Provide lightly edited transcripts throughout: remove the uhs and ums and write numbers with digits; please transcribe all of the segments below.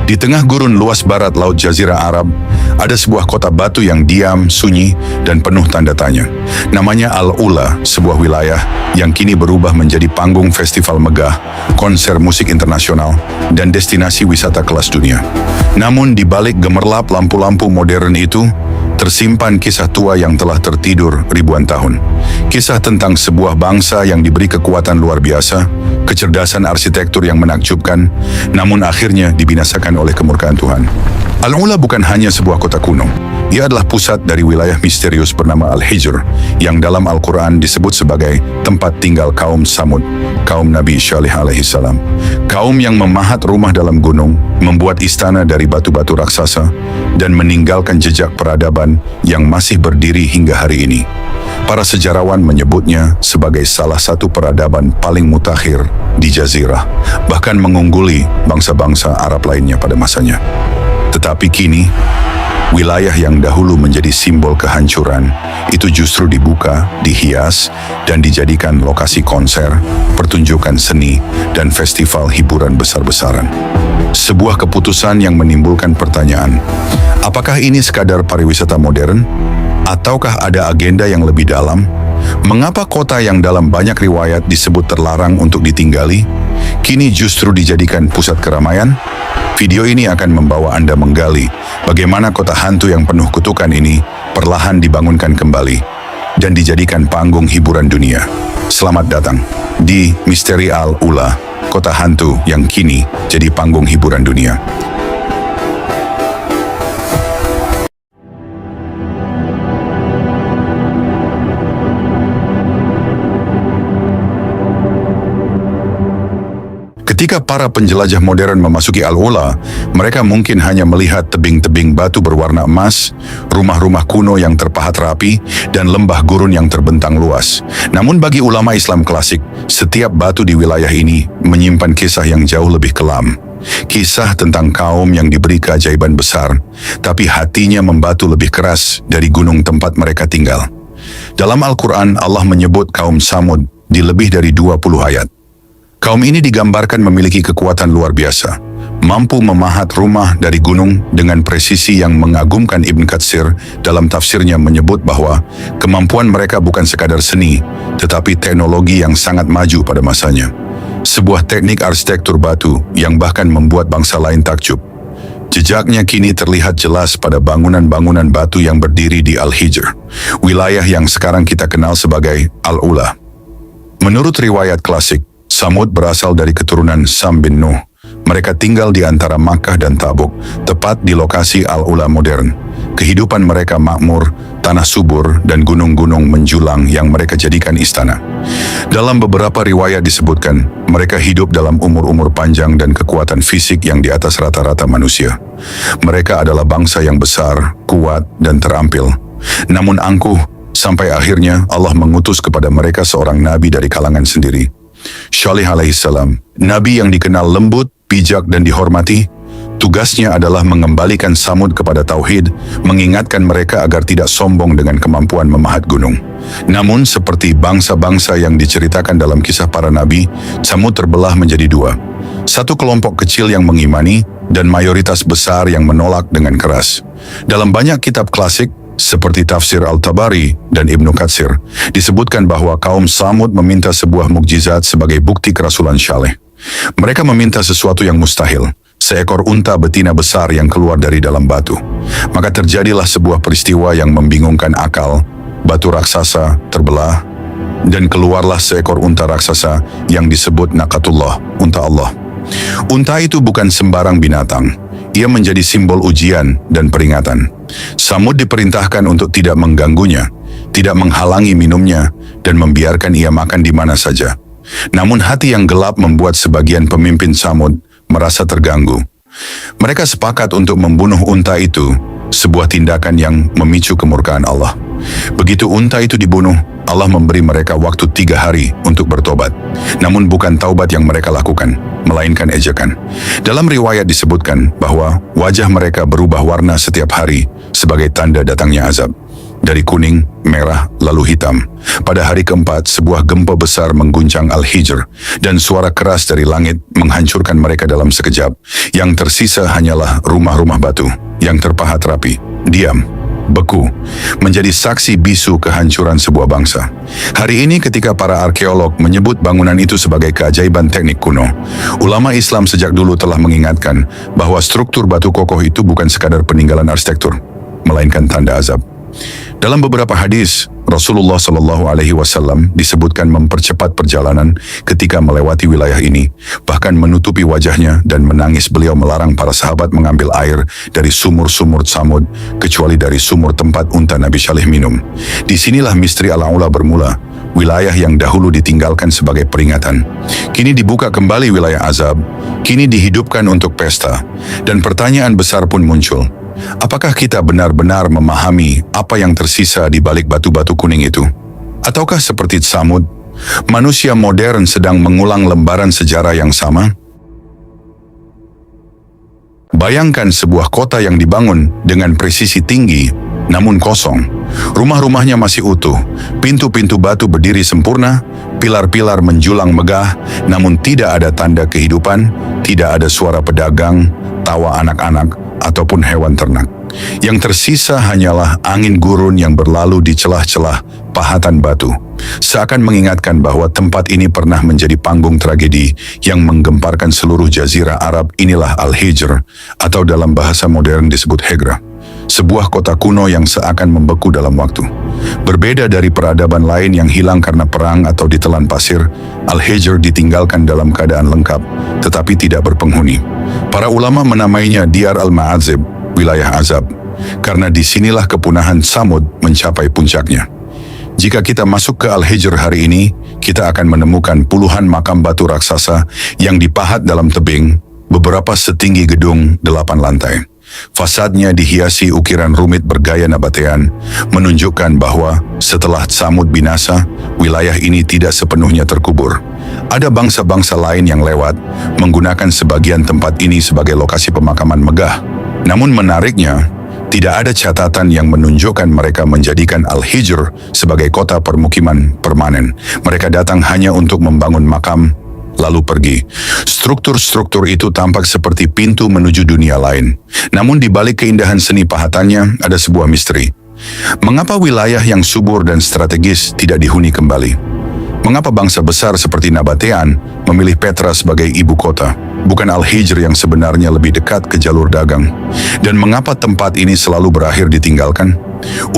Di tengah gurun luas barat Laut Jazirah Arab, ada sebuah kota batu yang diam, sunyi, dan penuh tanda tanya. Namanya Al-Ula, sebuah wilayah yang kini berubah menjadi panggung festival megah, konser musik internasional, dan destinasi wisata kelas dunia. Namun di balik gemerlap lampu-lampu modern itu, tersimpan kisah tua yang telah tertidur ribuan tahun. Kisah tentang sebuah bangsa yang diberi kekuatan luar biasa, kecerdasan arsitektur yang menakjubkan, namun akhirnya dibinasakan oleh kemurkaan Tuhan. Al-Ula bukan hanya sebuah kota kuno. Ia adalah pusat dari wilayah misterius bernama Al-Hijr, yang dalam Al-Quran disebut sebagai tempat tinggal kaum Samud, kaum Nabi Syalih alaihissalam. Kaum yang memahat rumah dalam gunung, membuat istana dari batu-batu raksasa, dan meninggalkan jejak peradaban yang masih berdiri hingga hari ini. Para sejarawan menyebutnya sebagai salah satu peradaban paling mutakhir di Jazirah, bahkan mengungguli bangsa-bangsa Arab lainnya pada masanya. Tetapi kini, wilayah yang dahulu menjadi simbol kehancuran, itu justru dibuka, dihias, dan dijadikan lokasi konser, pertunjukan seni, dan festival hiburan besar-besaran. Sebuah keputusan yang menimbulkan pertanyaan, apakah ini sekadar pariwisata modern? Ataukah ada agenda yang lebih dalam? Mengapa kota yang dalam banyak riwayat disebut terlarang untuk ditinggali, kini justru dijadikan pusat keramaian? Video ini akan membawa Anda menggali bagaimana kota hantu yang penuh kutukan ini perlahan dibangunkan kembali dan dijadikan panggung hiburan dunia. Selamat datang di Misteri Al-Ula, kota hantu yang kini jadi panggung hiburan dunia. Ketika para penjelajah modern memasuki Al-Ula, mereka mungkin hanya melihat tebing-tebing batu berwarna emas, rumah-rumah kuno yang terpahat rapi, dan lembah gurun yang terbentang luas. Namun bagi ulama Islam klasik, setiap batu di wilayah ini menyimpan kisah yang jauh lebih kelam. Kisah tentang kaum yang diberi keajaiban besar, tapi hatinya membatu lebih keras dari gunung tempat mereka tinggal. Dalam Al-Quran, Allah menyebut kaum Samud di lebih dari 20 ayat. Kaum ini digambarkan memiliki kekuatan luar biasa, mampu memahat rumah dari gunung dengan presisi yang mengagumkan. Ibn Katsir dalam tafsirnya menyebut bahwa kemampuan mereka bukan sekadar seni, tetapi teknologi yang sangat maju pada masanya. Sebuah teknik arsitektur batu yang bahkan membuat bangsa lain takjub. Jejaknya kini terlihat jelas pada bangunan-bangunan batu yang berdiri di Al-Hijr, wilayah yang sekarang kita kenal sebagai Al-Ula. Menurut riwayat klasik, Samud berasal dari keturunan Sam bin Nuh. Mereka tinggal di antara Makkah dan Tabuk, tepat di lokasi Al-Ula modern. Kehidupan mereka makmur, tanah subur, dan gunung-gunung menjulang yang mereka jadikan istana. Dalam beberapa riwayat disebutkan, mereka hidup dalam umur-umur panjang dan kekuatan fisik yang di atas rata-rata manusia. Mereka adalah bangsa yang besar, kuat, dan terampil. Namun angkuh, sampai akhirnya Allah mengutus kepada mereka seorang nabi dari kalangan sendiri, Syalih alaihissalam, nabi yang dikenal lembut, bijak, dan dihormati. Tugasnya adalah mengembalikan Samud kepada tauhid, mengingatkan mereka agar tidak sombong dengan kemampuan memahat gunung. Namun seperti bangsa-bangsa yang diceritakan dalam kisah para nabi, Samud terbelah menjadi dua. Satu kelompok kecil yang mengimani, dan mayoritas besar yang menolak dengan keras. Dalam banyak kitab klasik, seperti tafsir Al-Tabari dan Ibnu Katsir, disebutkan bahwa kaum Samud meminta sebuah mukjizat sebagai bukti kerasulan Syalih. Mereka meminta sesuatu yang mustahil, seekor unta betina besar yang keluar dari dalam batu. Maka terjadilah sebuah peristiwa yang membingungkan akal. Batu raksasa terbelah, dan keluarlah seekor unta raksasa yang disebut Naqatullah, unta Allah. Unta itu bukan sembarang binatang. Ia menjadi simbol ujian dan peringatan. Samud diperintahkan untuk tidak mengganggunya, tidak menghalangi minumnya, dan membiarkan ia makan di mana saja. Namun hati yang gelap membuat sebagian pemimpin Samud merasa terganggu. Mereka sepakat untuk membunuh unta itu, sebuah tindakan yang memicu kemurkaan Allah. Begitu unta itu dibunuh, Allah memberi mereka waktu 3 hari untuk bertobat. Namun bukan taubat yang mereka lakukan, melainkan ejekan. Dalam riwayat disebutkan bahwa wajah mereka berubah warna setiap hari sebagai tanda datangnya azab. Dari kuning, merah, lalu hitam. Pada hari keempat, sebuah gempa besar mengguncang Al-Hijr, dan suara keras dari langit menghancurkan mereka dalam sekejap. Yang tersisa hanyalah rumah-rumah batu yang terpahat rapi, diam, beku, menjadi saksi bisu kehancuran sebuah bangsa. Hari ini ketika para arkeolog menyebut bangunan itu sebagai keajaiban teknik kuno, ulama Islam sejak dulu telah mengingatkan bahwa struktur batu kokoh itu bukan sekadar peninggalan arsitektur, melainkan tanda azab. Dalam beberapa hadis, Rasulullah SAW disebutkan mempercepat perjalanan ketika melewati wilayah ini, bahkan menutupi wajahnya dan menangis. Beliau melarang para sahabat mengambil air dari sumur-sumur Tsamud, kecuali dari sumur tempat unta Nabi Syalih minum. Disinilah misteri Al-Ula bermula. Wilayah yang dahulu ditinggalkan sebagai peringatan, kini dibuka kembali wilayah azab, kini dihidupkan untuk pesta. Dan pertanyaan besar pun muncul. Apakah kita benar-benar memahami apa yang tersisa di balik batu-batu kuning itu? Ataukah seperti Tsamud, manusia modern sedang mengulang lembaran sejarah yang sama? Bayangkan sebuah kota yang dibangun dengan presisi tinggi, namun kosong. Rumah-rumahnya masih utuh, pintu-pintu batu berdiri sempurna, pilar-pilar menjulang megah, namun tidak ada tanda kehidupan, tidak ada suara pedagang, tawa anak-anak, ataupun hewan ternak. Yang tersisa hanyalah angin gurun yang berlalu di celah-celah pahatan batu, seakan mengingatkan bahwa tempat ini pernah menjadi panggung tragedi yang menggemparkan seluruh jazirah Arab. Inilah Al-Hijr, atau dalam bahasa modern disebut Hegra, sebuah kota kuno yang seakan membeku dalam waktu. Berbeda dari peradaban lain yang hilang karena perang atau ditelan pasir, Al-Hijr ditinggalkan dalam keadaan lengkap, tetapi tidak berpenghuni. Para ulama menamainya Diyar al-Ma'azib, wilayah azab, karena disinilah kepunahan Tsamud mencapai puncaknya. Jika kita masuk ke Al-Hijr hari ini, kita akan menemukan puluhan makam batu raksasa yang dipahat dalam tebing, beberapa setinggi gedung 8 lantai. Fasadnya dihiasi ukiran rumit bergaya Nabatean, menunjukkan bahwa setelah Tsamud binasa, wilayah ini tidak sepenuhnya terkubur. Ada bangsa-bangsa lain yang lewat, menggunakan sebagian tempat ini sebagai lokasi pemakaman megah. Namun menariknya, tidak ada catatan yang menunjukkan mereka menjadikan Al-Hijr sebagai kota permukiman permanen. Mereka datang hanya untuk membangun makam, lalu pergi. Struktur-struktur itu tampak seperti pintu menuju dunia lain. Namun di balik keindahan seni pahatannya ada sebuah misteri. Mengapa wilayah yang subur dan strategis tidak dihuni kembali? Mengapa bangsa besar seperti Nabatean memilih Petra sebagai ibu kota, bukan Al-Hijr yang sebenarnya lebih dekat ke jalur dagang? Dan mengapa tempat ini selalu berakhir ditinggalkan?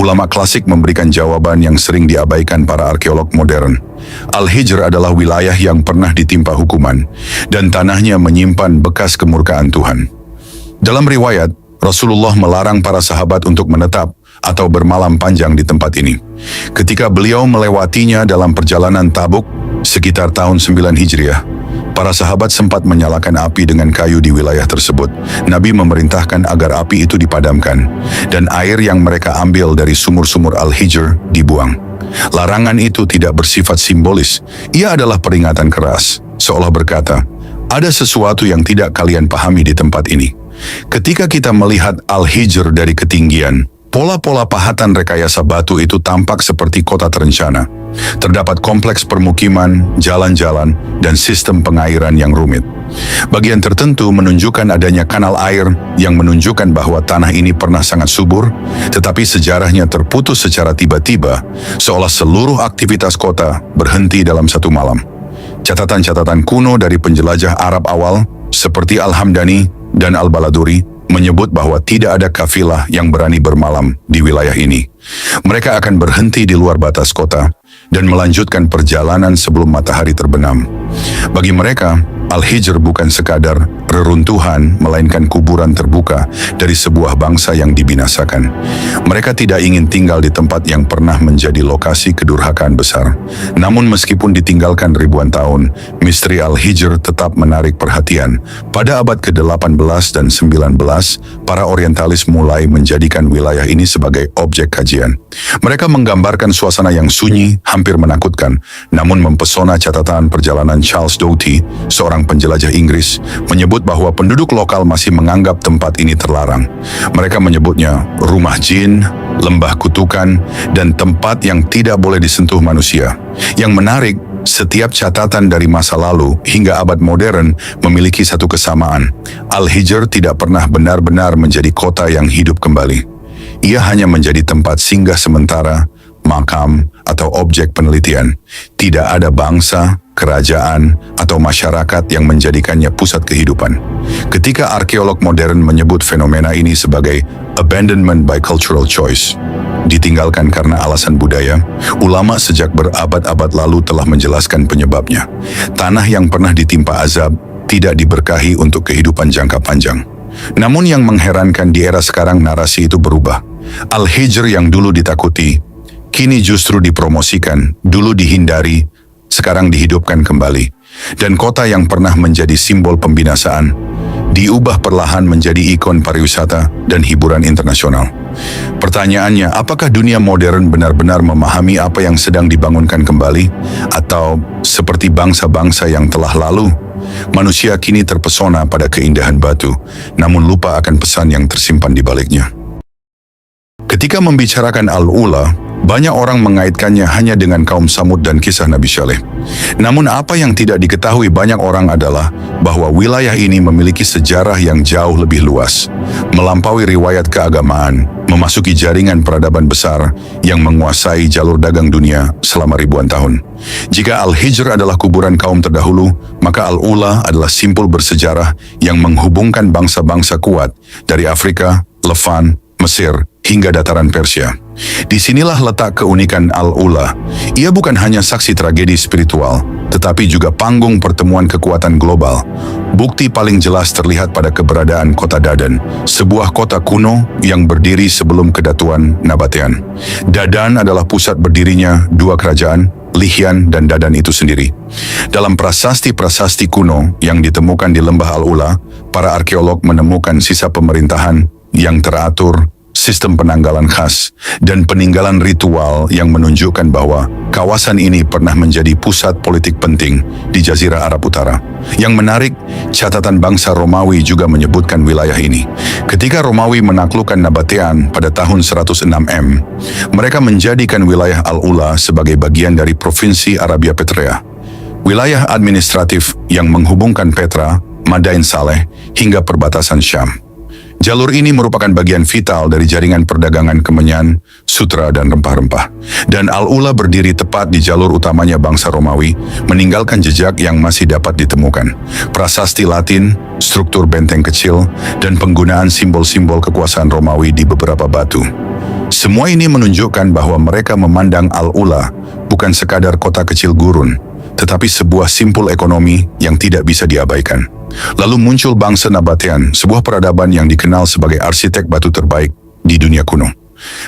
Ulama klasik memberikan jawaban yang sering diabaikan para arkeolog modern. Al-Hijr adalah wilayah yang pernah ditimpa hukuman, dan tanahnya menyimpan bekas kemurkaan Tuhan. Dalam riwayat, Rasulullah melarang para sahabat untuk menetap atau bermalam panjang di tempat ini. Ketika beliau melewatinya dalam perjalanan Tabuk, sekitar tahun 9 Hijriah, para sahabat sempat menyalakan api dengan kayu di wilayah tersebut. Nabi memerintahkan agar api itu dipadamkan, dan air yang mereka ambil dari sumur-sumur Al-Hijr dibuang. Larangan itu tidak bersifat simbolis, ia adalah peringatan keras, seolah berkata, ada sesuatu yang tidak kalian pahami di tempat ini. Ketika kita melihat Al-Hijr dari ketinggian, pola-pola pahatan rekayasa batu itu tampak seperti kota terencana. Terdapat kompleks permukiman, jalan-jalan, dan sistem pengairan yang rumit. Bagian tertentu menunjukkan adanya kanal air yang menunjukkan bahwa tanah ini pernah sangat subur, tetapi sejarahnya terputus secara tiba-tiba, seolah seluruh aktivitas kota berhenti dalam satu malam. Catatan-catatan kuno dari penjelajah Arab awal, seperti Al-Hamdani dan Al-Baladuri, menyebut bahwa tidak ada kafilah yang berani bermalam di wilayah ini. Mereka akan berhenti di luar batas kota dan melanjutkan perjalanan sebelum matahari terbenam. Bagi mereka, Al-Hijr bukan sekadar reruntuhan, melainkan kuburan terbuka dari sebuah bangsa yang dibinasakan. Mereka tidak ingin tinggal di tempat yang pernah menjadi lokasi kedurhakaan besar. Namun meskipun ditinggalkan ribuan tahun, misteri Al-Hijr tetap menarik perhatian. Pada abad ke-18 dan 19, para orientalis mulai menjadikan wilayah ini sebagai objek kajian. Mereka menggambarkan suasana yang sunyi, hampir menakutkan, namun mempesona. Catatan perjalanan Charles Doughty, seorang penjelajah Inggris, menyebut bahwa penduduk lokal masih menganggap tempat ini terlarang. Mereka menyebutnya rumah jin, lembah kutukan, dan tempat yang tidak boleh disentuh manusia. Yang menarik, setiap catatan dari masa lalu hingga abad modern memiliki satu kesamaan. Al-Hijr tidak pernah benar-benar menjadi kota yang hidup kembali. Ia hanya menjadi tempat singgah sementara, makam, atau objek penelitian. Tidak ada bangsa, kerajaan, atau masyarakat yang menjadikannya pusat kehidupan. Ketika arkeolog modern menyebut fenomena ini sebagai abandonment by cultural choice, ditinggalkan karena alasan budaya, ulama sejak berabad-abad lalu telah menjelaskan penyebabnya. Tanah yang pernah ditimpa azab tidak diberkahi untuk kehidupan jangka panjang. Namun yang mengherankan di era sekarang narasi itu berubah. Al-Hijr yang dulu ditakuti, kini justru dipromosikan, dulu dihindari, sekarang dihidupkan kembali. Dan kota yang pernah menjadi simbol pembinasaan, diubah perlahan menjadi ikon pariwisata dan hiburan internasional. Pertanyaannya, apakah dunia modern benar-benar memahami apa yang sedang dibangunkan kembali? Atau seperti bangsa-bangsa yang telah lalu, manusia kini terpesona pada keindahan batu, namun lupa akan pesan yang tersimpan di baliknya. Ketika membicarakan Al-Ula, banyak orang mengaitkannya hanya dengan kaum Samud dan kisah Nabi Saleh. Namun apa yang tidak diketahui banyak orang adalah bahwa wilayah ini memiliki sejarah yang jauh lebih luas, melampaui riwayat keagamaan, memasuki jaringan peradaban besar yang menguasai jalur dagang dunia selama ribuan tahun. Jika Al-Hijr adalah kuburan kaum terdahulu, maka Al-Ula adalah simpul bersejarah yang menghubungkan bangsa-bangsa kuat dari Afrika, Levant, Mesir, hingga dataran Persia. Disinilah letak keunikan Al-Ula. Ia bukan hanya saksi tragedi spiritual, tetapi juga panggung pertemuan kekuatan global. Bukti paling jelas terlihat pada keberadaan kota Dadan, sebuah kota kuno yang berdiri sebelum kedatuan Nabatean. Dadan adalah pusat berdirinya dua kerajaan, Lihian dan Dadan itu sendiri. Dalam prasasti-prasasti kuno yang ditemukan di lembah Al-Ula, para arkeolog menemukan sisa pemerintahan yang teratur, sistem penanggalan khas, dan peninggalan ritual yang menunjukkan bahwa kawasan ini pernah menjadi pusat politik penting di Jazirah Arab Utara. Yang menarik, catatan bangsa Romawi juga menyebutkan wilayah ini. Ketika Romawi menaklukkan Nabatean pada tahun 106 M, mereka menjadikan wilayah Al-Ula sebagai bagian dari Provinsi Arabia Petrea, wilayah administratif yang menghubungkan Petra, Madain Saleh, hingga perbatasan Syam. Jalur ini merupakan bagian vital dari jaringan perdagangan kemenyan, sutra, dan rempah-rempah. Dan Al-Ula berdiri tepat di jalur utamanya bangsa Romawi, meninggalkan jejak yang masih dapat ditemukan. Prasasti Latin, struktur benteng kecil, dan penggunaan simbol-simbol kekuasaan Romawi di beberapa batu. Semua ini menunjukkan bahwa mereka memandang Al-Ula bukan sekadar kota kecil gurun, tetapi sebuah simpul ekonomi yang tidak bisa diabaikan. Lalu muncul bangsa Nabatean, sebuah peradaban yang dikenal sebagai arsitek batu terbaik di dunia kuno.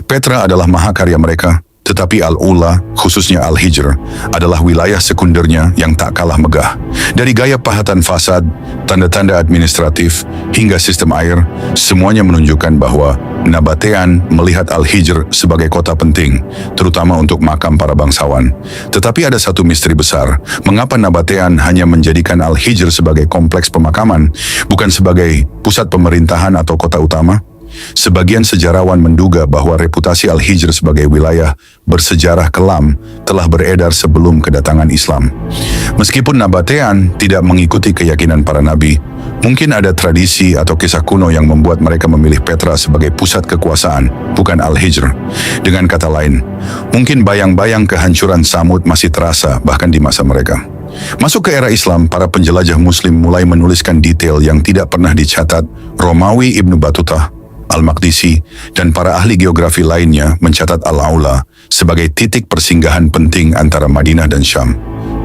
Petra adalah mahakarya mereka, tetapi Al-Ula, khususnya Al-Hijr, adalah wilayah sekundernya yang tak kalah megah. Dari gaya pahatan fasad, tanda-tanda administratif, hingga sistem air, semuanya menunjukkan bahwa Nabatean melihat Al-Hijr sebagai kota penting, terutama untuk makam para bangsawan. Tetapi ada satu misteri besar, mengapa Nabatean hanya menjadikan Al-Hijr sebagai kompleks pemakaman, bukan sebagai pusat pemerintahan atau kota utama? Sebagian sejarawan menduga bahwa reputasi Al-Hijr sebagai wilayah bersejarah kelam telah beredar sebelum kedatangan Islam. Meskipun Nabatean tidak mengikuti keyakinan para nabi, mungkin ada tradisi atau kisah kuno yang membuat mereka memilih Petra sebagai pusat kekuasaan, bukan Al-Hijr. Dengan kata lain, mungkin bayang-bayang kehancuran Samud masih terasa bahkan di masa mereka. Masuk ke era Islam, para penjelajah Muslim mulai menuliskan detail yang tidak pernah dicatat. Romawi Ibnu Battuta, Al-Maqdisi, dan para ahli geografi lainnya mencatat Al-Ula sebagai titik persinggahan penting antara Madinah dan Syam.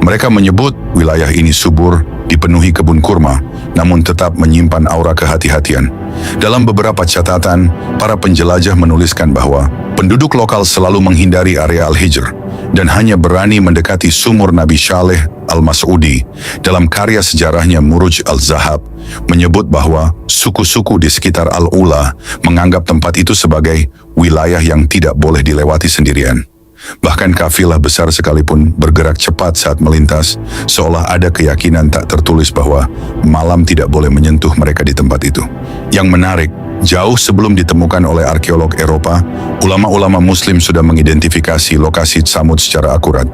Mereka menyebut wilayah ini subur, dipenuhi kebun kurma, namun tetap menyimpan aura kehati-hatian. Dalam beberapa catatan, para penjelajah menuliskan bahwa penduduk lokal selalu menghindari area Al-Hijr dan hanya berani mendekati sumur Nabi Shaleh Al-Mas'udi. Dalam karya sejarahnya Muruj Al-Zahab, menyebut bahwa suku-suku di sekitar Al-Ula menganggap tempat itu sebagai wilayah yang tidak boleh dilewati sendirian. Bahkan kafilah besar sekalipun bergerak cepat saat melintas, seolah ada keyakinan tak tertulis bahwa malam tidak boleh menyentuh mereka di tempat itu. Yang menarik, jauh sebelum ditemukan oleh arkeolog Eropa, ulama-ulama Muslim sudah mengidentifikasi lokasi Tsamud secara akurat.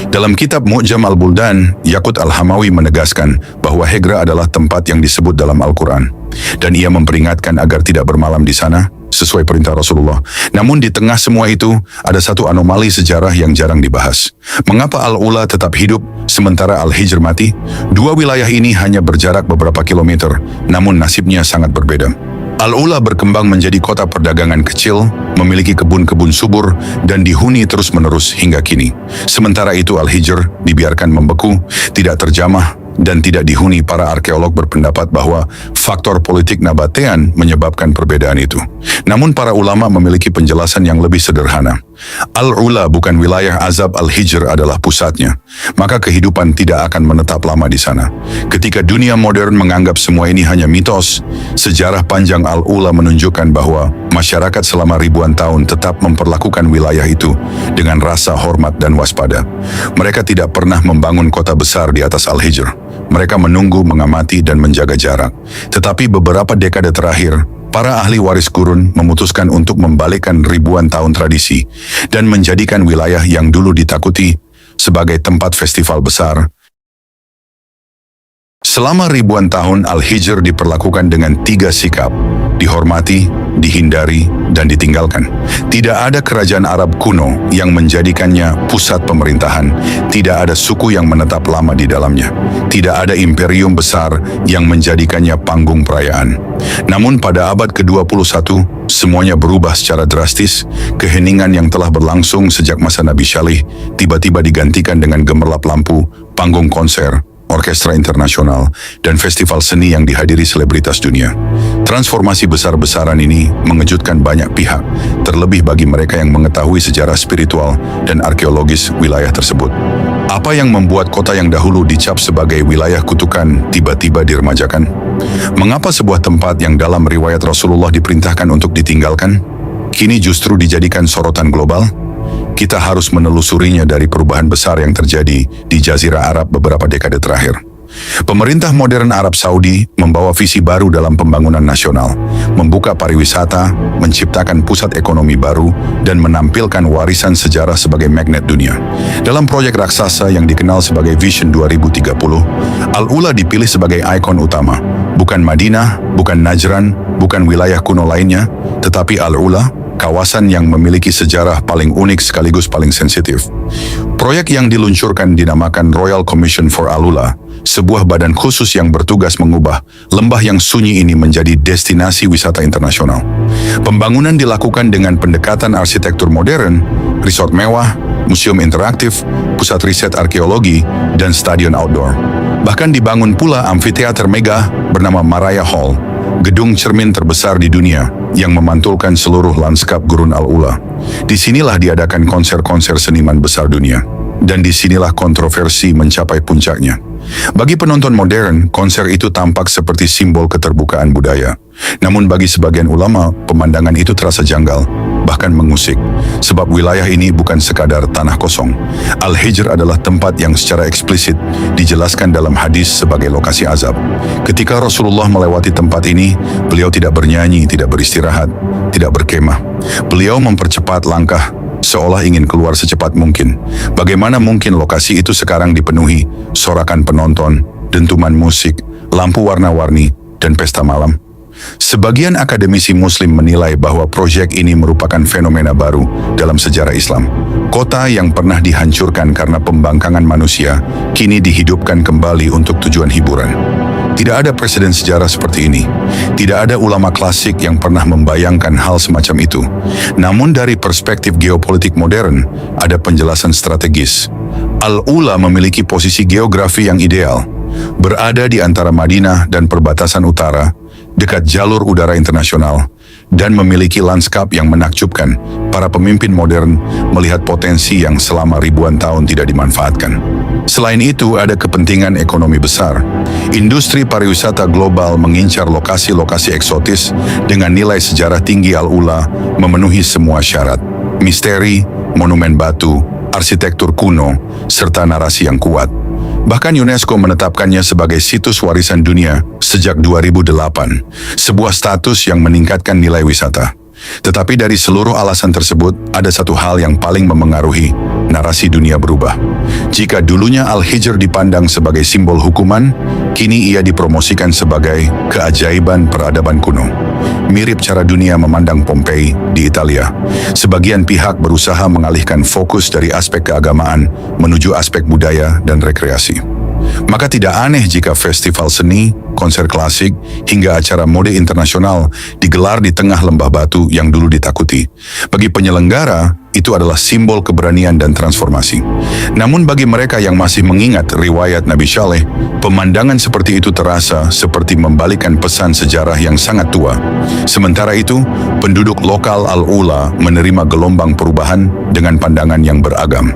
Dalam kitab Mu'jam Al-Buldan, Yaqut Al-Hamawi menegaskan bahwa Hegra adalah tempat yang disebut dalam Al-Quran, dan ia memperingatkan agar tidak bermalam di sana, sesuai perintah Rasulullah. Namun di tengah semua itu, ada satu anomali sejarah yang jarang dibahas. Mengapa Al-Ula tetap hidup, sementara Al-Hijr mati? Dua wilayah ini hanya berjarak beberapa kilometer, namun nasibnya sangat berbeda. Al-Ula berkembang menjadi kota perdagangan kecil, memiliki kebun-kebun subur, dan dihuni terus-menerus hingga kini. Sementara itu Al-Hijr dibiarkan membeku, tidak terjamah, dan tidak dihuni. Para arkeolog berpendapat bahwa faktor politik nabatean menyebabkan perbedaan itu. Namun para ulama memiliki penjelasan yang lebih sederhana. Al-Ula bukan wilayah azab, Al-Hijr adalah pusatnya. Maka kehidupan tidak akan menetap lama di sana. Ketika dunia modern menganggap semua ini hanya mitos, sejarah panjang Al-Ula menunjukkan bahwa masyarakat selama ribuan tahun tetap memperlakukan wilayah itu dengan rasa hormat dan waspada. Mereka tidak pernah membangun kota besar di atas Al-Hijr. Mereka menunggu, mengamati, dan menjaga jarak. Tetapi beberapa dekade terakhir, para ahli waris gurun memutuskan untuk membalikkan ribuan tahun tradisi dan menjadikan wilayah yang dulu ditakuti sebagai tempat festival besar. Selama ribuan tahun, Al-Hijr diperlakukan dengan 3 sikap: dihormati, dihindari, dan ditinggalkan. Tidak ada kerajaan Arab kuno yang menjadikannya pusat pemerintahan. Tidak ada suku yang menetap lama di dalamnya. Tidak ada imperium besar yang menjadikannya panggung perayaan. Namun pada abad ke-21, semuanya berubah secara drastis. Keheningan yang telah berlangsung sejak masa Nabi Shalih tiba-tiba digantikan dengan gemerlap lampu, panggung konser, orkestra internasional, dan festival seni yang dihadiri selebritas dunia. Transformasi besar-besaran ini mengejutkan banyak pihak, terlebih bagi mereka yang mengetahui sejarah spiritual dan arkeologis wilayah tersebut. Apa yang membuat kota yang dahulu dicap sebagai wilayah kutukan tiba-tiba diremajakan? Mengapa sebuah tempat yang dalam riwayat Rasulullah diperintahkan untuk ditinggalkan, kini justru dijadikan sorotan global? Kita harus menelusurinya dari perubahan besar yang terjadi di Jazirah Arab beberapa dekade terakhir. Pemerintah modern Arab Saudi membawa visi baru dalam pembangunan nasional, membuka pariwisata, menciptakan pusat ekonomi baru, dan menampilkan warisan sejarah sebagai magnet dunia. Dalam proyek raksasa yang dikenal sebagai Vision 2030, Al-Ula dipilih sebagai ikon utama. Bukan Madinah, bukan Najran, bukan wilayah kuno lainnya, tetapi Al-Ula, kawasan yang memiliki sejarah paling unik sekaligus paling sensitif. Proyek yang diluncurkan dinamakan Royal Commission for Al-Ula, sebuah badan khusus yang bertugas mengubah lembah yang sunyi ini menjadi destinasi wisata internasional. Pembangunan dilakukan dengan pendekatan arsitektur modern, resort mewah, museum interaktif, pusat riset arkeologi, dan stadion outdoor. Bahkan dibangun pula amfiteater mega bernama Maraya Hall, gedung cermin terbesar di dunia yang memantulkan seluruh lanskap Gurun Al-Ula. Disinilah diadakan konser-konser seniman besar dunia. Dan disinilah kontroversi mencapai puncaknya. Bagi penonton modern, konser itu tampak seperti simbol keterbukaan budaya. Namun bagi sebagian ulama, pemandangan itu terasa janggal, bahkan mengusik. Sebab wilayah ini bukan sekadar tanah kosong. Al-Hijr adalah tempat yang secara eksplisit dijelaskan dalam hadis sebagai lokasi azab. Ketika Rasulullah melewati tempat ini, beliau tidak bernyanyi, tidak beristirahat, tidak berkemah. Beliau mempercepat langkah, seolah ingin keluar secepat mungkin. Bagaimana mungkin lokasi itu sekarang dipenuhi sorakan penonton, dentuman musik, lampu warna-warni, dan pesta malam? Sebagian akademisi Muslim menilai bahwa proyek ini merupakan fenomena baru dalam sejarah Islam. Kota yang pernah dihancurkan karena pembangkangan manusia, kini dihidupkan kembali untuk tujuan hiburan. Tidak ada preseden sejarah seperti ini. Tidak ada ulama klasik yang pernah membayangkan hal semacam itu. Namun dari perspektif geopolitik modern, ada penjelasan strategis. Al-Ula memiliki posisi geografi yang ideal, berada di antara Madinah dan perbatasan utara, dekat jalur udara internasional, dan memiliki lanskap yang menakjubkan. Para pemimpin modern melihat potensi yang selama ribuan tahun tidak dimanfaatkan. Selain itu, ada kepentingan ekonomi besar. Industri pariwisata global mengincar lokasi-lokasi eksotis dengan nilai sejarah tinggi. Al-Ula memenuhi semua syarat. Misteri, monumen batu, arsitektur kuno, serta narasi yang kuat. Bahkan UNESCO menetapkannya sebagai situs warisan dunia sejak 2008, sebuah status yang meningkatkan nilai wisata. Tetapi dari seluruh alasan tersebut, ada satu hal yang paling memengaruhi: narasi dunia berubah. Jika dulunya Al-Hijr dipandang sebagai simbol hukuman, kini ia dipromosikan sebagai keajaiban peradaban kuno. Mirip cara dunia memandang Pompei di Italia. Sebagian pihak berusaha mengalihkan fokus dari aspek keagamaan menuju aspek budaya dan rekreasi. Maka tidak aneh jika festival seni, konser klasik, hingga acara mode internasional digelar di tengah lembah batu yang dulu ditakuti. Bagi penyelenggara, itu adalah simbol keberanian dan transformasi. Namun bagi mereka yang masih mengingat riwayat Nabi Saleh, pemandangan seperti itu terasa seperti membalikkan pesan sejarah yang sangat tua. Sementara itu, penduduk lokal Al-Ula menerima gelombang perubahan dengan pandangan yang beragam.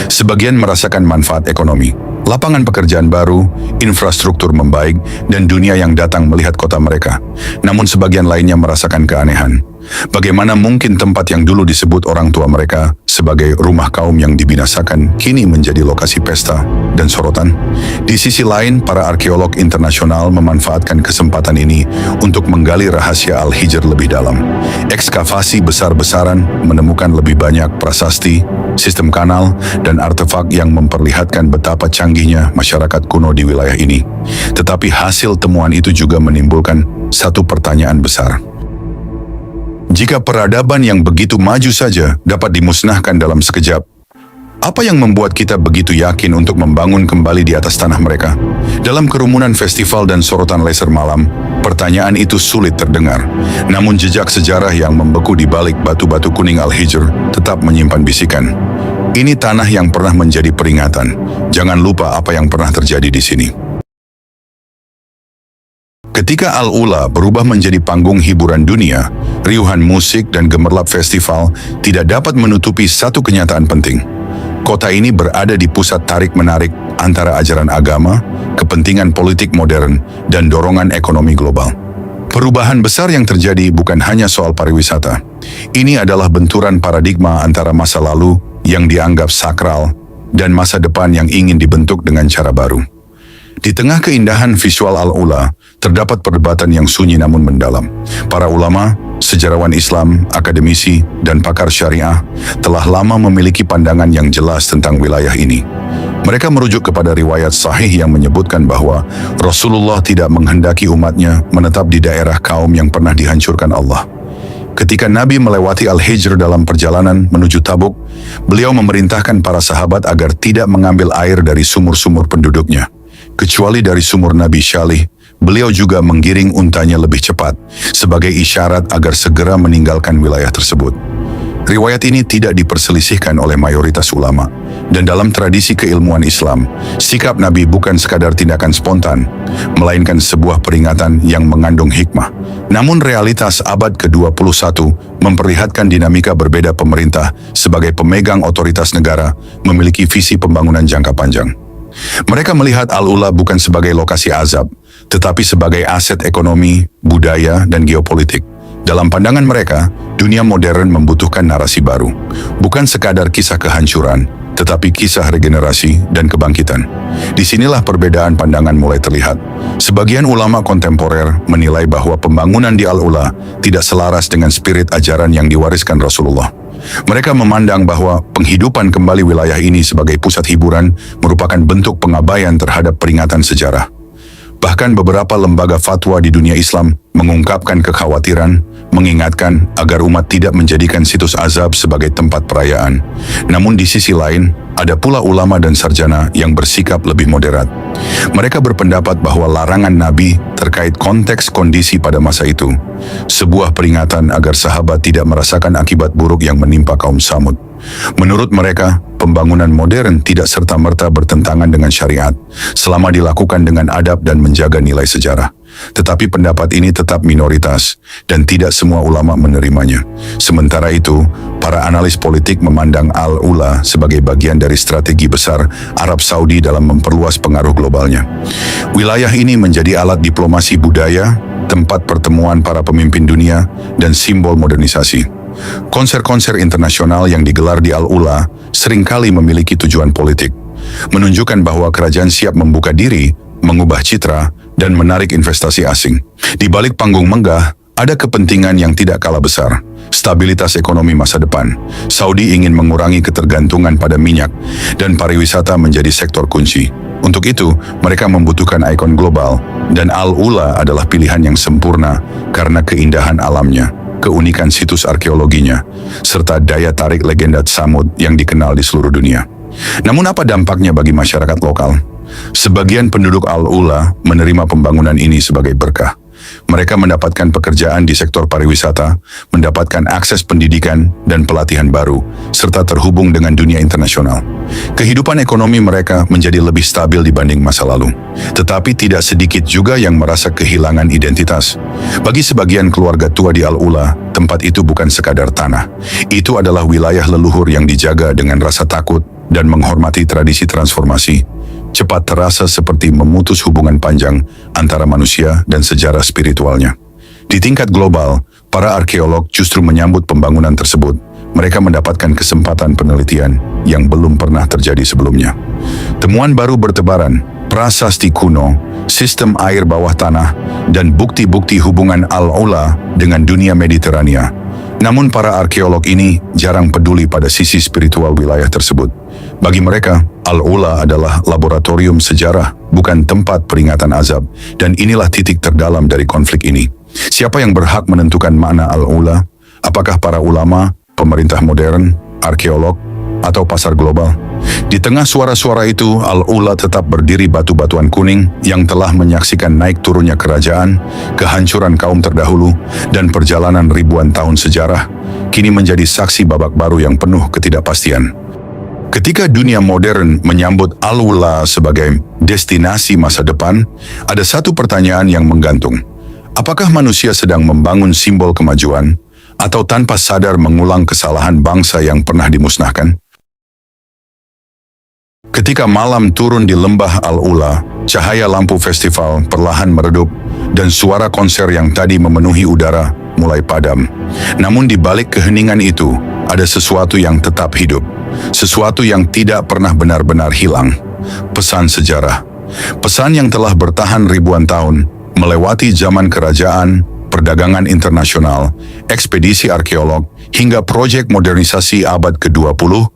Sebagian merasakan manfaat ekonomi, lapangan pekerjaan baru, infrastruktur membaik, dan dunia yang datang melihat kota mereka. Namun sebagian lainnya merasakan keanehan. Bagaimana mungkin tempat yang dulu disebut orang tua mereka sebagai rumah kaum yang dibinasakan kini menjadi lokasi pesta dan sorotan? Di sisi lain, para arkeolog internasional memanfaatkan kesempatan ini untuk menggali rahasia Al-Hijr lebih dalam. Ekskavasi besar-besaran menemukan lebih banyak prasasti, sistem kanal, dan artefak yang memperlihatkan betapa canggihnya masyarakat kuno di wilayah ini. Tetapi hasil temuan itu juga menimbulkan satu pertanyaan besar. Jika peradaban yang begitu maju saja dapat dimusnahkan dalam sekejap, apa yang membuat kita begitu yakin untuk membangun kembali di atas tanah mereka? Dalam kerumunan festival dan sorotan laser malam, pertanyaan itu sulit terdengar. Namun jejak sejarah yang membeku di balik batu-batu kuning Al-Hijr tetap menyimpan bisikan. Ini tanah yang pernah menjadi peringatan. Jangan lupa apa yang pernah terjadi di sini. Ketika Al-Ula berubah menjadi panggung hiburan dunia, riuhan musik dan gemerlap festival tidak dapat menutupi satu kenyataan penting. Kota ini berada di pusat tarik-menarik antara ajaran agama, kepentingan politik modern, dan dorongan ekonomi global. Perubahan besar yang terjadi bukan hanya soal pariwisata. Ini adalah benturan paradigma antara masa lalu yang dianggap sakral dan masa depan yang ingin dibentuk dengan cara baru. Di tengah keindahan visual Al-Ula, terdapat perdebatan yang sunyi namun mendalam. Para ulama, sejarawan Islam, akademisi, dan pakar syariah telah lama memiliki pandangan yang jelas tentang wilayah ini. Mereka merujuk kepada riwayat sahih yang menyebutkan bahwa Rasulullah tidak menghendaki umatnya menetap di daerah kaum yang pernah dihancurkan Allah. Ketika Nabi melewati Al-Hijr dalam perjalanan menuju Tabuk, beliau memerintahkan para sahabat agar tidak mengambil air dari sumur-sumur penduduknya. Kecuali dari sumur Nabi Saleh, beliau juga menggiring untanya lebih cepat sebagai isyarat agar segera meninggalkan wilayah tersebut. Riwayat ini tidak diperselisihkan oleh mayoritas ulama, dan dalam tradisi keilmuan Islam, sikap Nabi bukan sekadar tindakan spontan, melainkan sebuah peringatan yang mengandung hikmah. Namun realitas abad ke-21 memperlihatkan dinamika berbeda. Pemerintah sebagai pemegang otoritas negara memiliki visi pembangunan jangka panjang. Mereka melihat Al-Ula bukan sebagai lokasi azab, tetapi sebagai aset ekonomi, budaya, dan geopolitik. Dalam pandangan mereka, dunia modern membutuhkan narasi baru, bukan sekadar kisah kehancuran, tetapi kisah regenerasi dan kebangkitan. Disinilah perbedaan pandangan mulai terlihat. Sebagian ulama kontemporer menilai bahwa pembangunan di Al-Ula tidak selaras dengan spirit ajaran yang diwariskan Rasulullah. Mereka memandang bahwa penghidupan kembali wilayah ini sebagai pusat hiburan merupakan bentuk pengabaian terhadap peringatan sejarah. Bahkan beberapa lembaga fatwa di dunia Islam mengungkapkan kekhawatiran, mengingatkan agar umat tidak menjadikan situs azab sebagai tempat perayaan. Namun di sisi lain, ada pula ulama dan sarjana yang bersikap lebih moderat. Mereka berpendapat bahwa larangan Nabi terkait konteks kondisi pada masa itu, sebuah peringatan agar sahabat tidak merasakan akibat buruk yang menimpa kaum Samud. Menurut mereka, pembangunan modern tidak serta-merta bertentangan dengan syariat selama dilakukan dengan adab dan menjaga nilai sejarah. Tetapi pendapat ini tetap minoritas dan tidak semua ulama menerimanya. Sementara itu, para analis politik memandang Al-Ula sebagai bagian dari strategi besar Arab Saudi dalam memperluas pengaruh globalnya. Wilayah ini menjadi alat diplomasi budaya, tempat pertemuan para pemimpin dunia, dan simbol modernisasi. Konser-konser internasional yang digelar di Al-Ula seringkali memiliki tujuan politik, menunjukkan bahwa kerajaan siap membuka diri, mengubah citra, dan menarik investasi asing. Di balik panggung megah, ada kepentingan yang tidak kalah besar, stabilitas ekonomi masa depan. Saudi ingin mengurangi ketergantungan pada minyak, dan pariwisata menjadi sektor kunci. Untuk itu, mereka membutuhkan ikon global, dan Al-Ula adalah pilihan yang sempurna karena keindahan alamnya, keunikan situs arkeologinya, serta daya tarik legenda Tsamud yang dikenal di seluruh dunia. Namun apa dampaknya bagi masyarakat lokal? Sebagian penduduk Al-Ula menerima pembangunan ini sebagai berkah. Mereka mendapatkan pekerjaan di sektor pariwisata, mendapatkan akses pendidikan dan pelatihan baru, serta terhubung dengan dunia internasional. Kehidupan ekonomi mereka menjadi lebih stabil dibanding masa lalu. Tetapi tidak sedikit juga yang merasa kehilangan identitas. Bagi sebagian keluarga tua di Al-Ula, tempat itu bukan sekadar tanah. Itu adalah wilayah leluhur yang dijaga dengan rasa takut dan menghormati tradisi transformasi. Cepat terasa seperti memutus hubungan panjang antara manusia dan sejarah spiritualnya. Di tingkat global, para arkeolog justru menyambut pembangunan tersebut. Mereka mendapatkan kesempatan penelitian yang belum pernah terjadi sebelumnya. Temuan baru bertebaran, prasasti kuno, sistem air bawah tanah, dan bukti-bukti hubungan Al-Ula dengan dunia Mediterania. Namun para arkeolog ini jarang peduli pada sisi spiritual wilayah tersebut. Bagi mereka, Al-Ula adalah laboratorium sejarah, bukan tempat peringatan azab, dan inilah titik terdalam dari konflik ini. Siapa yang berhak menentukan makna Al-Ula? Apakah para ulama, pemerintah modern, arkeolog, atau pasar global? Di tengah suara-suara itu, Al-Ula tetap berdiri batu-batuan kuning yang telah menyaksikan naik turunnya kerajaan, kehancuran kaum terdahulu, dan perjalanan ribuan tahun sejarah, kini menjadi saksi babak baru yang penuh ketidakpastian. Ketika dunia modern menyambut Al-Ula sebagai destinasi masa depan, ada satu pertanyaan yang menggantung. Apakah manusia sedang membangun simbol kemajuan, atau tanpa sadar mengulang kesalahan bangsa yang pernah dimusnahkan? Ketika malam turun di lembah Al-Ula, cahaya lampu festival perlahan meredup dan suara konser yang tadi memenuhi udara mulai padam. Namun di balik keheningan itu, ada sesuatu yang tetap hidup. Sesuatu yang tidak pernah benar-benar hilang. Pesan sejarah. Pesan yang telah bertahan ribuan tahun, melewati zaman kerajaan, perdagangan internasional, ekspedisi arkeolog, hingga proyek modernisasi abad ke-20,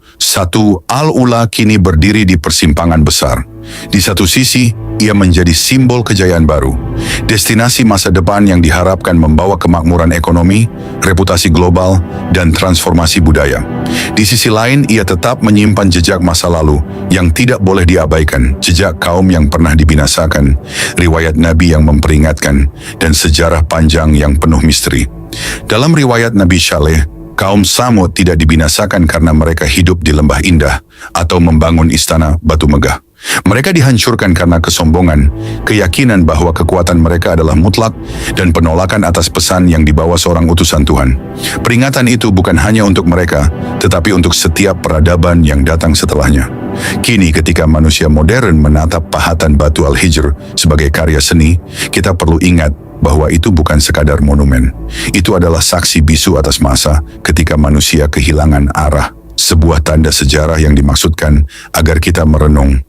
Al-Ula kini berdiri di persimpangan besar. Di satu sisi, ia menjadi simbol kejayaan baru, destinasi masa depan yang diharapkan membawa kemakmuran ekonomi, reputasi global, dan transformasi budaya. Di sisi lain, ia tetap menyimpan jejak masa lalu yang tidak boleh diabaikan, jejak kaum yang pernah dibinasakan, riwayat Nabi yang memperingatkan, dan sejarah panjang yang penuh misteri. Dalam riwayat Nabi Saleh, kaum Tsamud tidak dibinasakan karena mereka hidup di lembah indah atau membangun istana batu megah. Mereka dihancurkan karena kesombongan, keyakinan bahwa kekuatan mereka adalah mutlak, dan penolakan atas pesan yang dibawa seorang utusan Tuhan. Peringatan itu bukan hanya untuk mereka, tetapi untuk setiap peradaban yang datang setelahnya. Kini ketika manusia modern menatap pahatan batu Al-Hijr sebagai karya seni, kita perlu ingat bahwa itu bukan sekadar monumen. Itu adalah saksi bisu atas masa ketika manusia kehilangan arah. Sebuah tanda sejarah yang dimaksudkan agar kita merenung,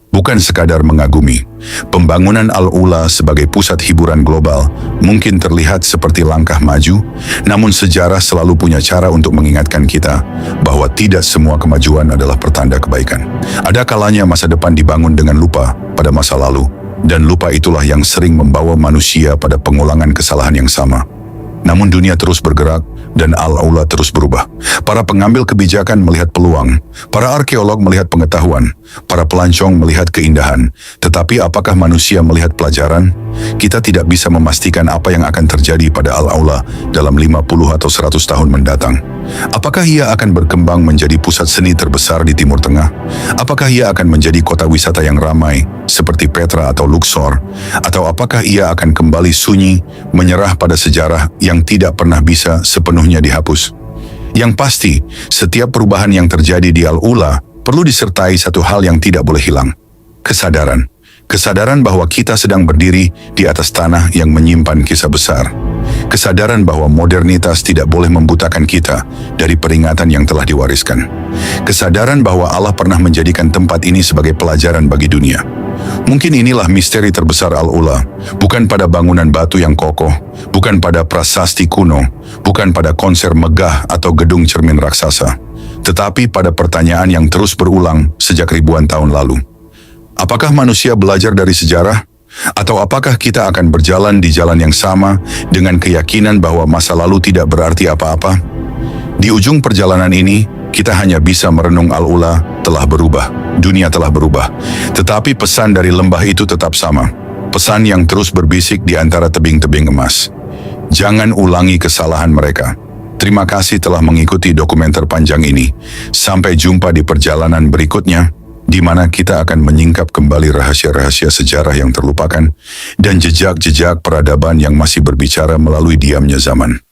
bukan sekadar mengagumi. Pembangunan Al-Ula sebagai pusat hiburan global mungkin terlihat seperti langkah maju, namun sejarah selalu punya cara untuk mengingatkan kita bahwa tidak semua kemajuan adalah pertanda kebaikan. Ada kalanya masa depan dibangun dengan lupa pada masa lalu, dan lupa itulah yang sering membawa manusia pada pengulangan kesalahan yang sama. Namun dunia terus bergerak dan Al-Ula terus berubah. Para pengambil kebijakan melihat peluang, para arkeolog melihat pengetahuan, para pelancong melihat keindahan. Tetapi apakah manusia melihat pelajaran? Kita tidak bisa memastikan apa yang akan terjadi pada Al-Ula dalam 50 atau 100 tahun mendatang. Apakah ia akan berkembang menjadi pusat seni terbesar di Timur Tengah? Apakah ia akan menjadi kota wisata yang ramai, seperti Petra atau Luxor? Atau apakah ia akan kembali sunyi, menyerah pada sejarah yang tidak pernah bisa sepenuhnya dihapus? Yang pasti, setiap perubahan yang terjadi di Al-Ula perlu disertai satu hal yang tidak boleh hilang. Kesadaran. Kesadaran bahwa kita sedang berdiri di atas tanah yang menyimpan kisah besar. Kesadaran bahwa modernitas tidak boleh membutakan kita dari peringatan yang telah diwariskan. Kesadaran bahwa Allah pernah menjadikan tempat ini sebagai pelajaran bagi dunia. Mungkin inilah misteri terbesar Al-Ula, bukan pada bangunan batu yang kokoh, bukan pada prasasti kuno, bukan pada konser megah atau gedung cermin raksasa, tetapi pada pertanyaan yang terus berulang sejak ribuan tahun lalu. Apakah manusia belajar dari sejarah? Atau apakah kita akan berjalan di jalan yang sama dengan keyakinan bahwa masa lalu tidak berarti apa-apa? Di ujung perjalanan ini, kita hanya bisa merenung Al-Ula telah berubah, dunia telah berubah. Tetapi pesan dari lembah itu tetap sama. Pesan yang terus berbisik di antara tebing-tebing emas. Jangan ulangi kesalahan mereka. Terima kasih telah mengikuti dokumenter panjang ini. Sampai jumpa di perjalanan berikutnya, di mana kita akan menyingkap kembali rahasia-rahasia sejarah yang terlupakan dan jejak-jejak peradaban yang masih berbicara melalui diamnya zaman.